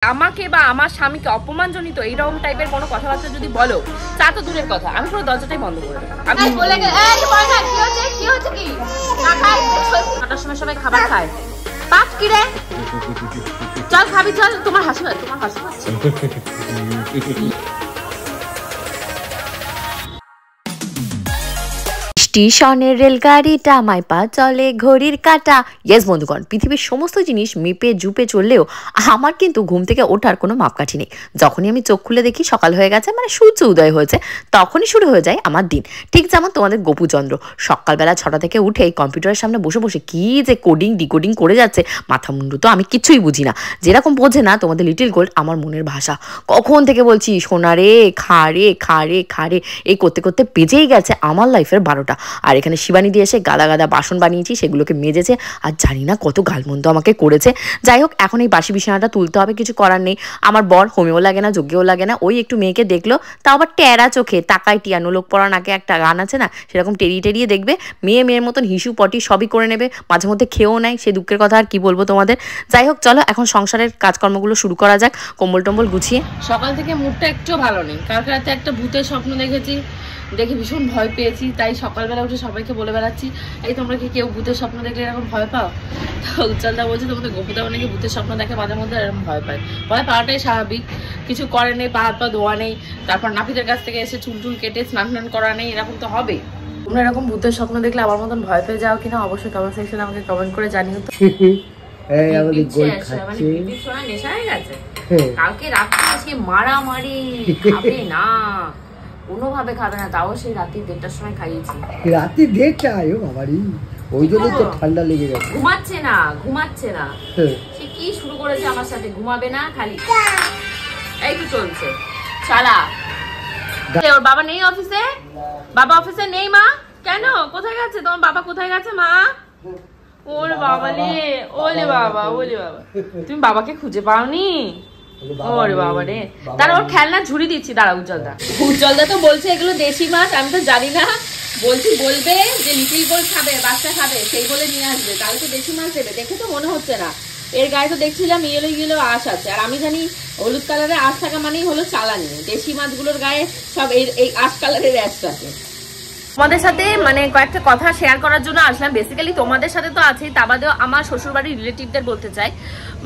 আমাকে বা আমার স্বামীকে অপমানজনিত এইরকম টাইপের কোনো কথাবার্তা যদি বলো, তা তো দূরের কথা, আমি পুরো দরজাটাই বন্ধ করে দেবো। আমি বলে নটার সময় সবাই খাবার খায়, পাপ কি রে, চল খাবি চল। তোমার হাসি পাচ্ছে, তোমার হাসি পাচ্ছে। স্টেশনের রেলগাড়িটা মাইপা চলে ঘড়ির কাঁটা। ইয়েস বন্ধুগণ, পৃথিবীর সমস্ত জিনিস মেপে জুপে চললেও আমার কিন্তু ঘুম থেকে ওঠার কোনো মাপকাঠি নেই। যখনই আমি চোখ খুলে দেখি সকাল হয়ে গেছে, মানে সূর্য উদয় হয়েছে, তখনই শুরু হয়ে যায় আমার দিন। ঠিক যেমন তোমাদের গোপুচন্দ্র সকালবেলা 6টা থেকে উঠে কম্পিউটারের সামনে বসে বসে কি যে কোডিং ডিকোডিং করে যাচ্ছে, মাথা মুন্ডু তো আমি কিছুই বুঝি না। যেরকম বোঝে না তোমাদের লিটিল গোল্ড আমার মনের ভাষা। কখন থেকে বলছি সোনা রে খা রে খা রে খা রে, এই করতে করতে বেজেই গেছে আমার লাইফের 12টা। আর এখানে শিবানী দিয়ে এসে গাদা গাদা বাসন বানিয়েছি, সেগুলোকে মেজেছে, আর জানি না কত গালমন্দ আমাকে করেছে। যাই হোক, এখন এই বাসি বিছানাটা তুলতে হবে, কিছু করার নেই। আমার বর হোমেও লাগে না, যজ্ঞেও লাগে না, ওই একটু মেয়েকে দেখলো, তাও আবার টেরা চোখে তাকায় টিয়ানো লোক পড়া নাকে একটা গান আছে না, সেরকম টেরিয়ে টেরিয়ে দেখবে। মেয়ের মতন হিসু পটি সবই করে নেবে, মাঝে মধ্যে খেয়েও নেয়, সে দুঃখের কথা আর কি বলবো তোমাদের। যাই হোক, চলো এখন সংসারের কাজকর্মগুলো শুরু করা যাক, কম্বল টম্বল গুছিয়ে। সকাল থেকে মুডটা একটু ভালো নেই, কালকে রাতে একটা ভূতের স্বপ্ন দেখেছি, দেখে ভীষণ ভয় পেয়েছি, তাই সকালবেলা উঠে সবাইকে বলে বেড়াচ্ছি, এই তোমরা কি কেউ ভূতের স্বপ্ন দেখলে এরকম ভয় পাও? তো উজ্জ্বলদা বলছে তোমাদের গোপুদা নাকি ভূতের স্বপ্ন দেখে মাঝে মধ্যে এরকম ভয় পায়। ভয় পাওয়াটাই স্বাভাবিক, কিছু করে নেই, পা হাত পা ধোয়া নেই, তারপর নাপিতের কাছ থেকে এসে চুল টুল কেটে স্নান টান করা নেই, এরকম তো হবে। তোমরা এরকম ভূতের স্বপ্ন দেখলে আমার মতন ভয় পেয়ে যাও কিনা অবশ্যই কমেন্ট সেকশনে আমাকে কমেন্ট করে জানিও তো। নেশা হয়ে গেছে, কালকে রাত্রে আজকে মারামারি, খাবে না কোনোভাবে খাবে না, তাও সেই রাত্রি 1:30টার সময় খাইয়েছি। রাত্রি 1:30? বাবারি, ওই জন্য তো ঠান্ডা লেগে গেছে। ঘুমাচ্ছে না সে কি শুরু করেছে আমার সাথে, ঘুমাবে না খালি এই তো চলছে চালা। ওর বাবা নেই অফিসে, বাবা অফিসে নেই। মা কেন, কোথায় গেছে তোমার বাবা, কোথায় গেছে মা? ওরে বাবা রে, ওলে বাবা, ওলে বাবা, তুমি বাবাকে খুঁজে পাওনি? ওরে বাবা রে, তার ওর খেলনা ঝুড়ি দিচ্ছি, দাঁড়া। উজ্জ্বলদা তো বলছে এগুলো দেশি মাছ, আমি তো জানি না, বলছি বলবে যে লিটিল গোল্ড খাবে, বাচ্চা খাবে, সেই বলে নিয়ে আসবে, তাহলে তো দেশি মাছ দেবে। দেখে তো মনে হচ্ছে না, এর গায়ে তো দেখছিলাম ইয়েলো আঁশ আছে, আর আমি জানি হলুদ কালারের আঁশ থাকা মানেই হলো চালানি, দেশি মাছগুলোর গায়ে সব এই আঁশ কালারের অ্যাশ থাকে। তোমাদের সাথে মানে কয়েকটা কথা শেয়ার করার জন্য আসলাম। বেসিক্যালি তোমাদের সাথে তো আছেই, তা বাদেও আমার শ্বশুরবাড়ির রিলেটিভদের বলতে চাই,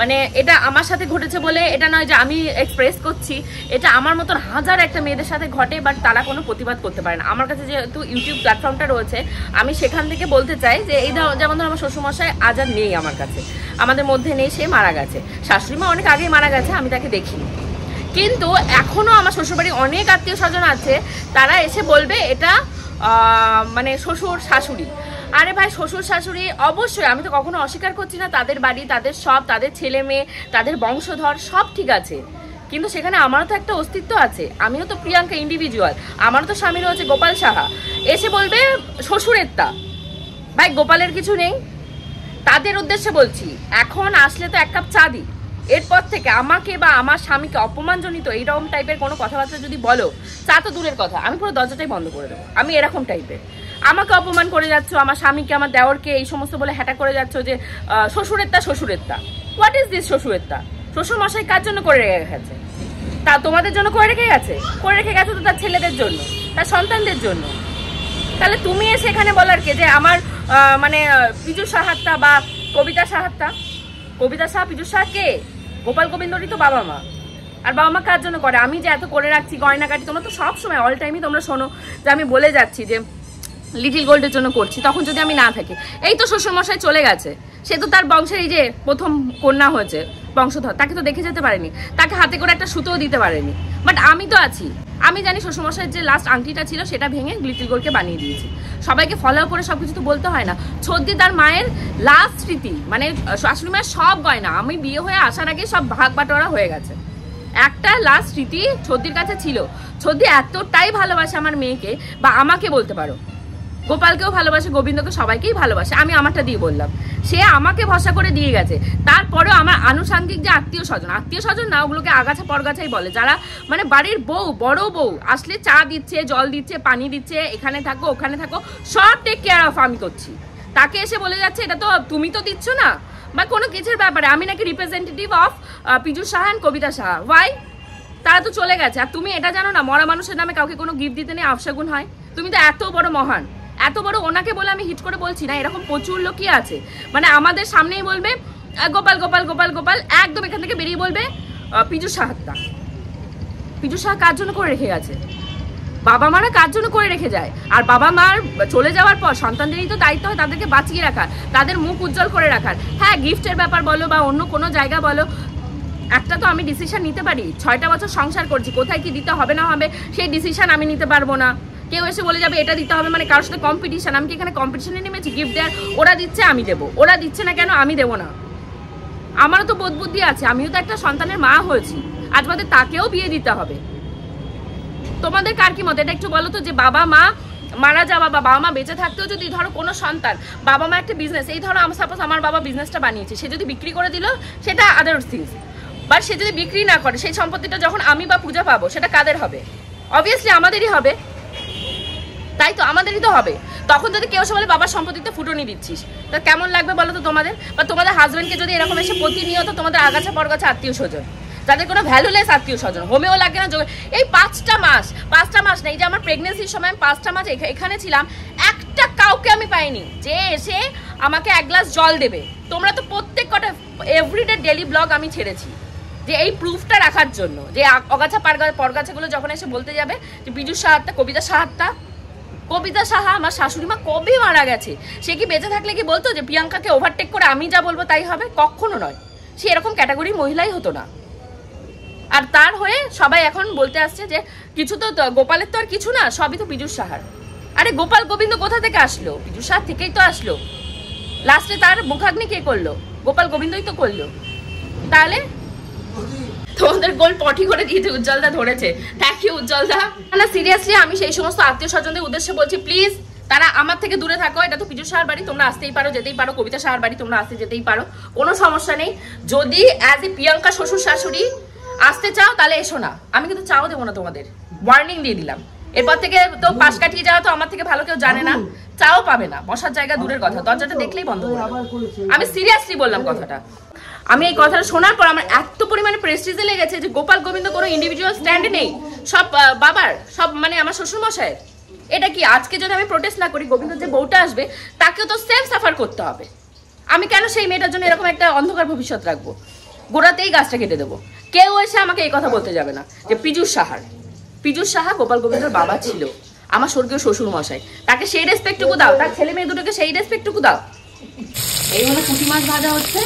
মানে এটা আমার সাথে ঘটেছে বলে এটা নয় যে আমি এক্সপ্রেস করছি, এটা আমার মতন হাজার একটা মেয়েদের সাথে ঘটে, বাট তারা কোনো প্রতিবাদ করতে পারে না। আমার কাছে যেহেতু ইউটিউব প্ল্যাটফর্মটা রয়েছে, আমি সেখান থেকে বলতে চাই যে এই যেমন ধর আমার শ্বশুরমশাই আজ আর নেই আমার কাছে, আমাদের মধ্যে নেই, সে মারা গেছে। শাশুড়িমা অনেক আগেই মারা গেছে, আমি তাকে দেখিনি, কিন্তু এখনো আমার শ্বশুরবাড়ির অনেক আত্মীয় স্বজন আছে, তারা এসে বলবে এটা মানে শ্বশুর শাশুড়ি। আরে ভাই, শ্বশুর শাশুড়ি অবশ্যই, আমি তো কখনো অস্বীকার করছি না, তাদের বাড়ি, তাদের সব, তাদের ছেলে মেয়ে, তাদের বংশধর সব ঠিক আছে, কিন্তু সেখানে আমারও তো একটা অস্তিত্ব আছে, আমিও তো প্রিয়াঙ্কা ইন্ডিভিজুয়াল, আমারও তো স্বামী রয়েছে গোপাল সাহা। এসে বলবে শ্বশুরের তা, ভাই গোপালের কিছু নেই। তাদের উদ্দেশ্যে বলছি, এখন আসলে তো 1 কাপ চা দিই, এরপর থেকে আমাকে বা আমার স্বামীকে অপমানজনিত এইরকম টাইপের কোনো কথাবার্তা যদি বলো, তা তো দূরের কথা, আমি পুরো দরজাটাই বন্ধ করে দেবো। আমি এরকম টাইপের, আমাকে অপমান করে যাচ্ছ, আমার স্বামীকে, আমার দেওরকে এই সমস্ত বলে হ্যাটা করে যাচ্ছ যে শ্বশুরের তা। হোয়াট ইজ দিস শ্বশুরের তা? শ্বশুর মশাই কার জন্য করে রেখে গেছে? তা তোমাদের জন্য করে রেখে গেছে তো তার ছেলেদের জন্য, তার সন্তানদের জন্য। তাহলে তুমি এসে এখানে বলার কে যে আমার মানে পীযূষ সাহাত্তা বা কবিতা সাহাত্তা? কবিতা সাহা পীযূষ সাহা কে? গোপাল গোবিন্দরই তো বাবা মা। আর বাবা মা কার জন্য করে? আমি যে এত করে রাখছি গয়নাকাটি, তোমরা তো সবসময় অল টাইমই তোমরা শোনো যে আমি বলে যাচ্ছি যে লিটিল গোল্ডের জন্য করছি, তখন যদি আমি না থাকি, এই তো শ্বশুরমশাই চলে গেছে, সে তো তার বংশের এই যে প্রথম কন্যা হয়েছে বংশধর, তাকে তো দেখে যেতে পারেনি, তাকে হাতে করে একটা সুতোও দিতে পারেনি, বাট আমি তো আছি। আমি জানি শ্বশুরমশাইয়ের যে লাস্ট আংটিটা ছিল সেটা ভেঙে লিটিল গোল্ডকে বানিয়ে দিয়েছি। সবাইকে ফলো করে সবকিছু তো বলতে হয় না। ছদ্দি তার মায়ের লাস্ট স্মৃতি, মানে শাশুড়ি মায়ের সব গয়না আমি বিয়ে হয়ে আসার আগে সব ভাগ বাটোয়ারা হয়ে গেছে, একটা লাস্ট স্মৃতি ছদ্দির কাছে ছিল। ছদ্দি এতটাই ভালোবাসে আমার মেয়েকে, বা আমাকে বলতে পারো, গোপালকেও ভালোবাসে, গোবিন্দকে, সবাইকেই ভালোবাসে, আমি আমারটা দিয়ে বললাম, সে আমাকে ভরসা করে দিয়ে গেছে। তারপরেও আমার আনুষঙ্গিক যে আত্মীয় স্বজন না, ওগুলোকে আগাছা পরগাছাই বলে, যারা মানে বাড়ির বউ, বড় বউ আসলে চা দিচ্ছে, জল দিচ্ছে, পানি দিচ্ছে, এখানে থাকো ওখানে থাকো, সব টেক কেয়ার অফ আমি করছি, তাকে এসে বলে যাচ্ছে এটা তো তুমি তো দিচ্ছ না, বা কোনো কিছুর ব্যাপারে আমি নাকি representative of Piyush Saha and Kabita Saha. Why? তারা তো চলে গেছে। আর তুমি এটা জানো না, মরা মানুষের নামে কাউকে কোনো গিফট দিতে নেই, আফসাগুন হয়। তুমি তো এত বড় মহান, এত বড়, ওনাকে বলে আমি হিট করে বলছি না, এরকম প্রচুর লোকই আছে। মানে আমাদের সামনেই বলবে গোপাল গোপাল গোপাল গোপাল, একদম এখান থেকে বেরিয়ে বলবে পীযূষ সাহাটা। পীযূষ সাহা কার জন্য করে রেখে গেছে? বাবা মারা কার জন্য করে রেখে যায়? আর বাবা মার চলে যাওয়ার পর সন্তানদেরই তো দায়িত্ব হয় তাদেরকে বাঁচিয়ে রাখার, তাদের মুখ উজ্জ্বল করে রাখার। হ্যাঁ, গিফটের ব্যাপার বলো বা অন্য কোনো জায়গা বলো, একটা তো আমি ডিসিশন নিতে পারি। 6টা বছর সংসার করছি, কোথায় কি দিতে হবে না হবে সেই ডিসিশন আমি নিতে পারবো না। কেউ এসে বলে যাবে এটা দিতে হবে, মানে কারোর সাথে কম্পিটিশন। আমি কি এখানে কম্পিটিশনে নেমেছি গিফট দেওয়ার? ওরা দিচ্ছে আমি দেবো, ওরা দিচ্ছে না কেন আমি দেবো না? আমারও তো বোধ বুদ্ধি আছে, আমিও তো একটা সন্তানের মা হয়েছি, আজ বাদে তাকেও বিয়ে দিতে হবে। তোমাদের কার কি মত এটা একটু বলো তো, যে বাবা মা মারা যাওয়া বা বাবা মা বেঁচে থাকতেও যদি ধরো কোনো সন্তান, বাবা মা একটা বিজনেস, এই ধরো সাপোজ আমার বাবা বিজনেসটা বানিয়েছে, সে যদি বিক্রি করে দিল সেটা আদার থিংস, বাট সে যদি বিক্রি না করে সেই সম্পত্তিটা যখন আমি বা পূজা পাবো সেটা কাদের হবে? অবভিয়াসলি আমাদেরই হবে, তাই তো, আমাদেরই তো হবে। তখন যদি কেউ বলে বাবার সম্পত্তিতে ফুটনি দিচ্ছিস, তা কেমন লাগবে বলো তো তোমাদের? বা তোমাদের হাজবেন্ডকে যদি এরকম এসে প্রতিনিয়ত তোমাদের আগাছা পরগাছা আত্মীয় স্বজন, যাদের কোনো ভ্যালুলেস আত্মীয় স্বজন, হোমেও লাগে না, এই 5টা মাস নেই যে আমার প্রেগনেন্সির সময় আমি 5টা মাস এখানে ছিলাম, একটা কাউকে আমি পাইনি যে এসে আমাকে 1 গ্লাস জল দেবে। তোমরা তো প্রত্যেক কটা এভরিডে ডেলি ব্লগ আমি ছেড়েছি যে এই প্রুফটা রাখার জন্য, যে অগাছা পরগাছাগুলো যখন এসে বলতে যাবে যে পীযূষ সাহাটা, কবিতা সাহা আমার শাশুড়ি মা কবে মারা গেছে, সে কি বেঁচে থাকলে কি বলতো যে প্রিয়াঙ্কাকে ওভারটেক করে আমি যা বলবো তাই হবে? কখনো নয়, সে এরকম ক্যাটাগরির মহিলাই হতো না। আর তার হয়ে সবাই এখন বলতে আসছে যে কিছু তো গোপালের তো আর কিছু না, সবই তো পীযূষ সাহার। আরে গোপাল গোবিন্দ কোথা থেকে আসলো? পীযূষ সাহার থেকেই তো আসলো। লাস্টে তার মুখাগ্নি কে করলো? গোপাল গোবিন্দই তো করলো। তাহলে তোমাদের গোল পটি করে দিয়েছে, উজ্জ্বলদা ধরেছে। থ্যাংক ইউ উজ্জ্বলদা। না সিরিয়াসলি আমি সেই সমস্ত আত্মীয় স্বজনদের উদ্দেশ্যে বলছি, প্লিজ তারা আমার থেকে দূরে থাকো। এটা তো পীযূষ সাহার বাড়ি, তোমরা আসতেই পারো যেতেই পারো, কবিতা সাহার বাড়ি তোমরা আসতে যেতেই পারো, কোনো সমস্যা নেই। যদি অ্যাজ এ প্রিয়াঙ্কা শ্বশুর শাশুড়ি আসতে চাও তাহলে এসো না, আমি কিন্তু চাও দেবো না, তোমাদের ওয়ার্নিং দিয়ে দিলাম। এরপর থেকে তো পাশ কাটিয়ে যাওয়া তো আমার থেকে ভালো কেউ জানে না, চাও পাবে না, বসার জায়গা দূরের কথা, দরজাটা দেখলেই বন্ধ করে। আমি সিরিয়াসলি বললাম কথাটা। আমি এই কথাটা শোনার পর আমার এত পরিমাণে প্রেস্টিজে লেগেছে যে গোপাল গোবিন্দ কোনো ইন্ডিভিজুয়াল স্ট্যান্ড নেই, সব বাবার, সব মানে আমার শ্বশুর মশাইয়ের। এটা কি আজকে যদি আমি প্রোটেস্ট না করি, গোবিন্দ যে বউটা আসবে তাকেও তো সেম সাফার করতে হবে। আমি কেন সেই মেয়েটার জন্য এরকম একটা অন্ধকার ভবিষ্যৎ রাখবো? গোড়াতেই গাছটা কেটে দেবো। কেউ এসে আমাকে এই কথা বলতে যাবে না যে পীযূষ সাহা গোপাল গোবিন্দর বাবা ছিল, আমার স্বর্গীয় শ্বশুর মশাই, তাকে সেই রেসপেক্টটুকু দাও, তার ছেলে মেয়ে দুটোকে সেই রেসপেক্টটুকু দাও। এই হলো পুঁটি মাছ ভাজা হচ্ছে,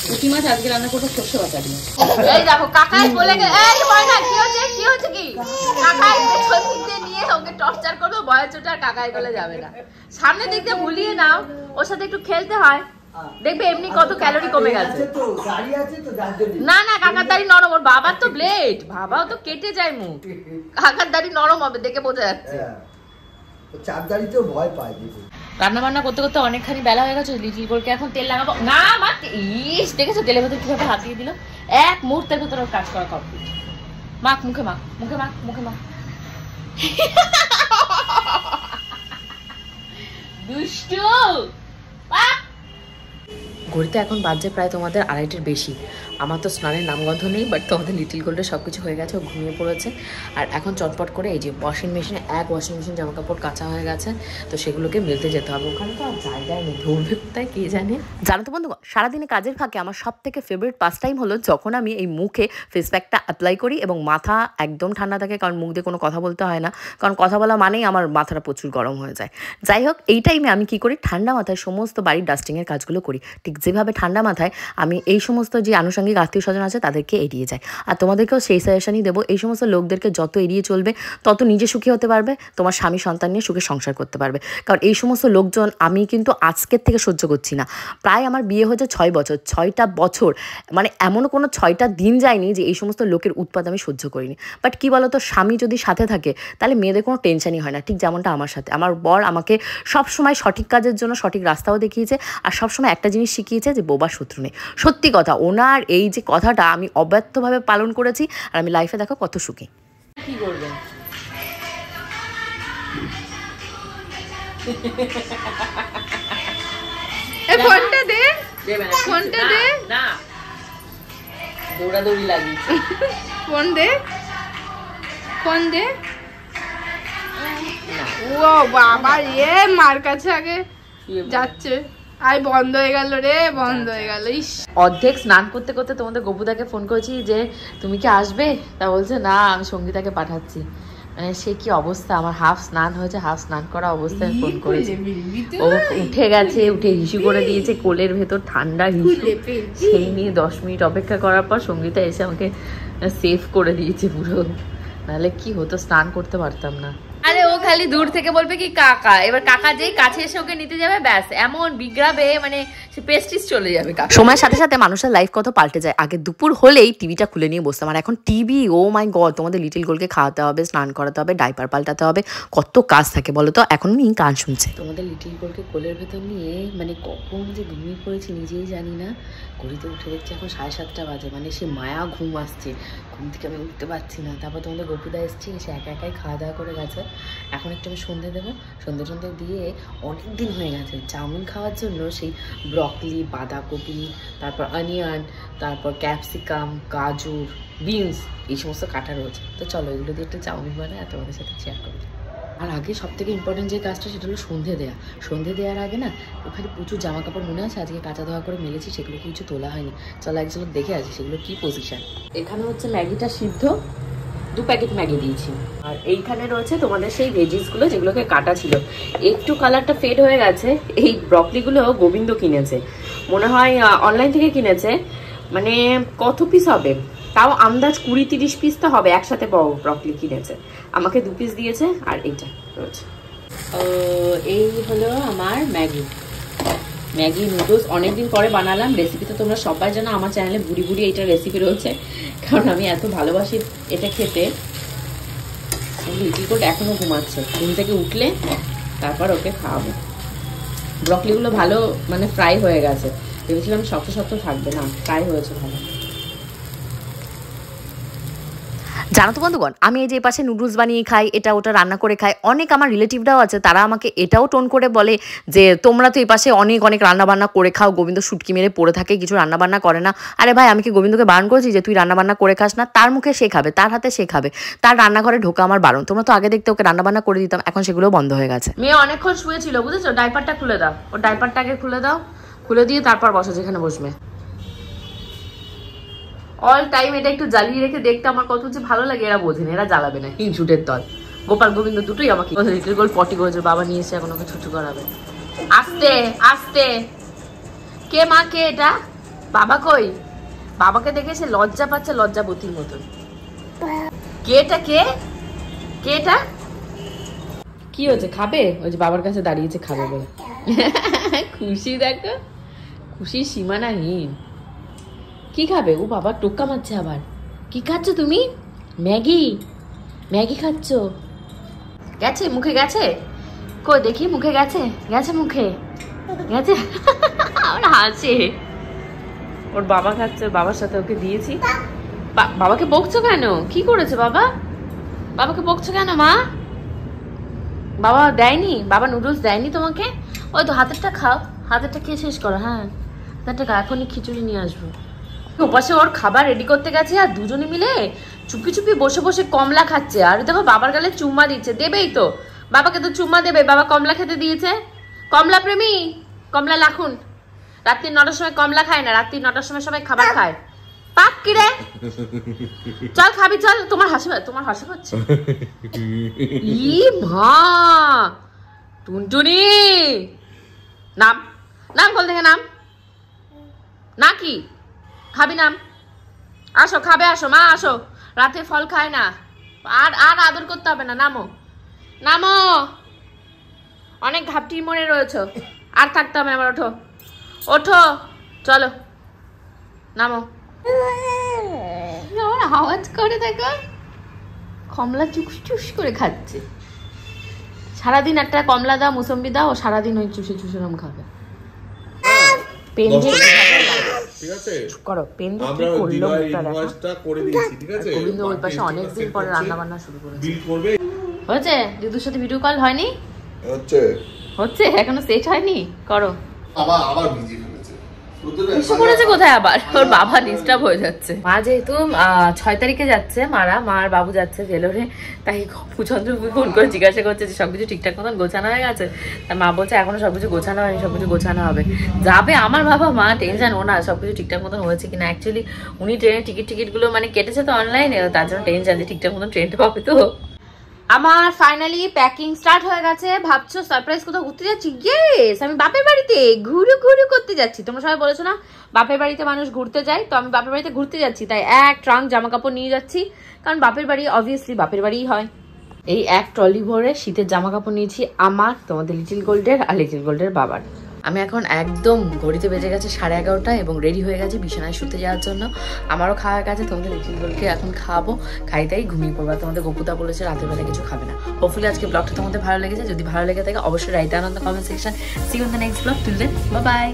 পুঁটি মাছ আজকে রান্না করতে সর্ষে বাটা দিয়ে। এই দেখো কাকাই বলে গেল, এই ময়না কি হচ্ছে কি? কাকাই পেছন দিক দিয়ে নিয়ে ওকে টর্চার করবে, বয়সটা কাকাই বলে যাবে না, সামনে দিক দিয়ে ভুলিয়ে নাও, ওর সাথে একটু খেলতে হয়, দেখবে এমনি কত ক্যালোরি কমে গেছে। না না, কাকার দাড়ি নরম, ওর বাবার তো ব্লেড, বাবাও তো কেটে যায় মুখ, কাকার দাড়ি নরম হবে দেখে বোঝা যাচ্ছে। রান্না বান্না করতে করতে অনেকখানি বেলা হয়ে গেছে, লিটিল গোলকে এখন তেল লাগাবো না। মা ইস দেখেছো তেলের ভেতর কিভাবে হাত দিয়ে দিল, এক মুহূর্তের ভেতর কাজ করা কমপ্লিট। মাখ মুখে মাখ, মুখে মাখ, মুখে মাখ। দুষ্টু। ঘড়িতে এখন বাজছে প্রায় তোমাদের 2:30-র বেশি। আমার তো স্নানের নামগন্ধ নেই, বাট তোমাদের লিটিল গোল্ডের সব কিছু হয়ে গেছে, ও ঘুমিয়ে পড়েছে। আর এখন চটপট করে এই যে ওয়াশিং মেশিনে ওয়াশিং মেশিন জামা কাপড় কাঁচা হয়ে গেছে, তো সেগুলোকে মেলতে যেতে হবে। ওখানে তো আর জায়গায় নেই, ধরবে কোথায় কে জানে। জানো তো বন্ধুগণ, সারাদিনে কাজের ফাঁকে আমার সব থেকে ফেভারিট পাস টাইম হলো যখন আমি এই মুখে ফেস প্যাকটা অ্যাপ্লাই করি এবং মাথা একদম ঠান্ডা থাকে, কারণ মুখ দিয়ে কোনো কথা বলতে হয় না, কারণ কথা বলা মানেই আমার মাথাটা প্রচুর গরম হয়ে যায়। যাই হোক, এই টাইমে আমি কি করি, ঠান্ডা মাথায় সমস্ত বাড়ির ডাস্টিংয়ের কাজগুলো করি। ঠিক যেভাবে ঠান্ডা মাথায় আমি এই সমস্ত যে আনুষঙ্গিক আত্মীয় স্বজন আছে তাদেরকে এড়িয়ে যাই। আর তোমাদেরকেও সেই সাজেশনই দেবো, এই সমস্ত লোকদেরকে যত এড়িয়ে চলবে তত নিজে সুখী হতে পারবে, তোমার স্বামী সন্তান নিয়ে সুখে সংসার করতে পারবে। কারণ এই সমস্ত লোকজন আমি কিন্তু আজকের থেকে সহ্য করছি না। প্রায় আমার বিয়ে হয়েছে 6 বছর, 6টা বছর মানে এমনও কোনো 6টা দিন যায়নি যে এই সমস্ত লোকের উৎপাত আমি সহ্য করিনি। বাট কী বলতো, স্বামী যদি সাথে থাকে তাহলে মেয়েদের কোনো টেনশনই হয় না, ঠিক যেমনটা আমার সাথে। আমার বর আমাকে সবসময় সঠিক কাজের জন্য সঠিক রাস্তাও দেখিয়েছে, আর সবসময় একটা জিনিস শিখিয়েছে যে বোবা শত্রু নেই। সত্যি কথা, ওনার এই যে কথাটা আমি অব্যর্থভাবে পালন করেছি, আর আমি লাইফে দেখো কত সুখী। কি করবেন ফোনটা দে। ফোনটা দে না, দৌড়াদৌড়ি লাগিয়েছে। ফোন দে, ফোন দে। ও বাবা রে, মার কাছে আগে যাচ্ছে। আই বন্ধ হয়ে গেল রে, বন্ধ হয়ে গেল। ইস, অর্ধেক স্নান করতে করতে তোমাদের গপুদাকে ফোন করেছি যে তুমি কি আসবে, তা বলছে না আমি সঙ্গীতাকে পাঠাচ্ছি। মানে সে কি অবস্থা, আমার হাফ স্নান হয়েছে, হাফ স্নান করা অবস্থায় ফোন করেছে। ও উঠে গেছে, উঠে হিসু করে দিয়েছে, কোলের ভেতর ঠান্ডা হিসু। সেই নিয়ে 10 মিনিট অপেক্ষা করার পর সঙ্গীতা এসে আমাকে সেভ করে দিয়েছে পুরো, নাহলে কি হতো, স্নান করতে পারতাম না। আরে ও খালি দূর থেকে বলবে কি কাকা, এবার কাকা যেই কাছে এসে ওকে নিতে যাবে ব্যাস এমন বিগ্রাবে, মানে সে পেস্টিস চলে যাবে। সময়ের সাথে সাথে মানুষের লাইফ কত পাল্টে যায়। আগে দুপুর হলেই টিভিটা খুলে নিয়ে বসতাম, আর এখন টিভি, ও মাই গড, তোমাদের লিটিল গোলকে খাওয়াতে হবে, স্নান করাতে হবে, ডাইপার পাল্টাতে হবে, কত কাজ থাকে বলো তো। এখন নিয়ে গান শুনছে। তোমাদের লিটিল গোলকে কোলের ভেতর নিয়ে মানে কখন যে ঘুমিয়ে পড়েছি নিজেই জানি না। ঘড়িতে উঠে দেখছি এখন 7:30 বাজে, মানে সে মায়া ঘুম আসছে, ঘুম থেকে আমি উঠতে পারছি না। তারপর তোমাদের গপুদা এসছে, সে একা একাই খাওয়া দাওয়া করে গেছে। এখন একটু আমি সন্ধে দেবো, সন্ধে দিয়ে অনেক দিন হয়ে গেছে চাউমিন খাওয়ার জন্য সেই ব্রকলি, বাঁধাকপি, তারপর অনিয়ন, তারপর ক্যাপসিকাম, গাজর, বিনস এই সমস্ত কাটা রয়েছে। তো চলো এগুলো দিয়ে একটা চাউমিন বানায় তোমাদের সাথে শেয়ার করি। আর আগে সব থেকে ইম্পর্টেন্ট যে কাজটা সেটা হলো সন্ধে দেওয়া। সন্ধে দেওয়ার আগে না ওখানে প্রচুর জামা কাপড় মনে আছে আজকে কাঁচা ধোয়া করে মেলেছি, সেগুলো কিছু তোলা হয়নি। চলো এক ঝলক দেখে আসি সেগুলো কি পজিশন। এখানে হচ্ছে ম্যাগিটা সিদ্ধ, 2 প্যাকেট ম্যাগি দিয়েছি। আর এইখানে রয়েছে তোমাদের সেই ভেজিসগুলো যেগুলোকে কাটা ছিল। একটু কালারটা ফেড হয়ে গেছে। এই ব্রকলিগুলো গোবিন্দ কিনেছে, মনে হয় অনলাইন থেকে কিনেছে। মানে কত পিস হবে তাও আন্দাজ 20-30 পিস তো হবে, একসাথে ব্রকলি কিনেছে। আমাকে 2 পিস দিয়েছে। আর এইটা রয়েছে, এই হলো আমার ম্যাগি নুডলস। অনেকদিন পরে বানালাম। রেসিপি তো তোমরা সবাই জানো, আমার চ্যানেলে বুড়ি বুড়ি এইটা রেসিপি রয়েছে, কারণ আমি এত ভালোবাসি এটা খেতে। লিটিল গোল্ড এখনো ঘুমাচ্ছে, ঘুম থেকে উঠলে তারপর ওকে খাওয়াবো। ব্রকলিগুলো ভালো মানে ফ্রাই হয়ে গেছে, ভেবেছিলাম শক্ত শক্ত থাকবে, না ফ্রাই হয়েছে ভালো। জানো তো বন্ধুগণ, আমি এই যে পাশে নুডলস বানিয়ে খাই, এটা ওটা রান্না করে খাই। অনেক আমার রিলেটিভরাও আছে, তারা আমাকে এটাও টোন করে বলে যে তোমরা তো এই পাশে অনেক রান্নাবান্না করে খাও, গোবিন্দ শুটকি মেরে পড়ে থাকে, কিছু রান্নাবান্না করে না। আরে ভাই, আমি কি গোবিন্দকে বারণ করেছি যে তুই রান্নাবান্না করে খাস না? তার মুখে সে খাবে, তার হাতে সে খাবে, তার রান্নাঘরে ঢোকা আমার বারণ। তোমরা তো আগে দেখতে ওকে রান্নাবান্না করে দিতাম, এখন সেগুলো বন্ধ হয়ে গেছে। মেয়ে অনেকক্ষণ শুয়েছিল বুঝেছো, ডাইপারটা খুলে দাও, ওর ডাইপারটা আগে খুলে দাও, খুলে দিয়ে তারপর বসো যেখানে বসবে। অল টাইম এটা একটু জ্বালিয়ে রেখে দেখতে আমার কত যে ভালো লাগে, এরা বোঝে না, এরা জ্বালাবে না। হিংসুটের দল, গোপাল গোবিন্দ দুটোই আমাকে লিটল গোল্ড পটি করেছে, বাবা নিয়ে এসে এখন ওকে ছুটু করাবে। আস্তে আস্তে, কে মা, কে এটা? বাবা কই? বাবাকে দেখে সে লজ্জা পাচ্ছে, লজ্জাবতীর মতন। কে এটা, কে এটা? কি হয়েছে, খাবে? ওই যে বাবার কাছে দাঁড়িয়েছে খাবে বলে। খুশি দেখো, খুশির সীমানাহীন। কি খাবে? ও বাবা টোক্কা মারছে আবার। কি খাচ্ছ তুমি? ম্যাগি খাচ্ছ? গেছে মুখে, গেছে কই দেখি, মুখে গেছে, মুখে গেছে। আমার হাসে, ওর বাবা খাচ্ছে, বাবার সাথে ওকে দিয়েছি। বাবাকে বকছো কেন? কি করেছে বাবা? বাবাকে বকছো কেন মা? বাবা দেয়নি, বাবা নুডলস দেয়নি তোমাকে? ওই তো হাতেরটা খাও, হাতেরটা খেয়ে শেষ করো। হ্যাঁ হাতেরটা, এখনই খিচুড়ি নিয়ে আসবো। ওপাশে ওর খাবার রেডি করতে গেছে, আর দুজনে মিলে চুপি চুপি বসে বসে কমলা খাচ্ছে। আর দেখো বাবার গালে চুম্মা দিচ্ছে, দেবেই তো, বাবাকে তো চুম্মা দেবে। বাবা কমলা খেতে দিয়েছে, কমলা প্রেমী, কমলা লাখুন। রাত্রি 9টার সময় কমলা খায় না, রাত্রি 9টার সময় সবাই খাবার খায়। পাক কি রে, চল খাবি চল। তোমার হাসি পাচ্ছে। ই মা, টুনটুনি নাম, বল দেখে নাম, না কি খাবি নাম? আসো খাবে, আসো মা, আসো। রাতে ফল খায় না, আর আদর করতে হবে না। নামো, অনেক ঘাপটি মরে রয়েছে, আর থাকতে হবে আমার। ওঠো চলো, নামো। আওয়াজ করে দেখো, কমলা চুস করে খাচ্ছে। সারাদিন একটা কমলা দাও, মুসম্বি দাও, ও সারাদিন ওই চুষে নাম খাবে। পেন দিয়ে ঠিক আছে করো, পেন দিয়ে কি করলো মুখটা করে দিয়েছি। ঠিক আছে, গোবিন্দ ওই পাশে অনেকদিন পরে রান্না বান্না শুরু করেছে। বিল করবে হয়েছে? দিদুর সাথে ভিডিও কল হয়নি? হচ্ছে এখনো সেট হয়নি। করো, আবার বিজি ফেলেছে। এসে পড়েছে কোথায় আবার, ওর বাবা ডিস্টার্ব হয়ে যাচ্ছে। মা যেহেতু 6 তারিখে যাচ্ছে, মার বাবু যাচ্ছে ভেলোরে, তাই চন্দ্রপুর ফোন করে জিজ্ঞাসা করছে যে সবকিছু ঠিকঠাক মতন গোছানো হয়ে গেছে। তা মা বলছে এখনো সবকিছু গোছানো হয়নি, সবকিছু গোছানো হবে। যাবে আমার বাবা, মা টেনশন ও না সবকিছু ঠিকঠাক মতন হয়েছে কিনা। অ্যাকচুয়ালি উনি ট্রেনের টিকিটগুলো মানে কেটেছে তো অনলাইনে, তার জন্য টেনশন যে ঠিকঠাক মতন ট্রেনটা পাবে তো। আমার ফাইনালি প্যাকিং স্টার্ট হয়ে গেছে। ভাবছো সারপ্রাইজ কোথাও ঘুরতে যাচ্ছি? ইয়েস, আমি বাপের বাড়িতে ঘুরু করতে যাচ্ছি। তোমরা সবাই বলেছো না বাপের বাড়িতে মানুষ ঘুরতে যায়, তো আমি বাপের বাড়িতে ঘুরতে যাচ্ছি। তাই এক ট্রাঙ্ক জামা কাপড় নিয়ে যাচ্ছি, কারণ বাপের বাড়ি অবভিয়াসলি বাপের বাড়িই হয়। এই এক ট্রলি ভরে শীতের জামা কাপড় নিয়েছি আমার, তোমাদের লিটিল গোল্ডের আর লিটিল গোল্ডের বাবার। আমি এখন একদম ঘড়িতে বেজে গেছে 11:30 এবং রেডি হয়ে গেছে বিছানায় শুতে যাওয়ার জন্য। আমারও খাওয়া গেছে, তোমাদের লিটিল গোল্ডকে এখন খাবো, খাইতেই ঘুমিয়ে পড়বা। তোমাদের গোপুদা বলেছে রাতের বেলা কিছু খাবে না। হোপফুলি আজকে ব্লগটা তোমাদের ভালো লেগেছে। যদি ভালো লেগে থাকে অবশ্যই write down on the comment section. See you in the next blog. Till then bye by.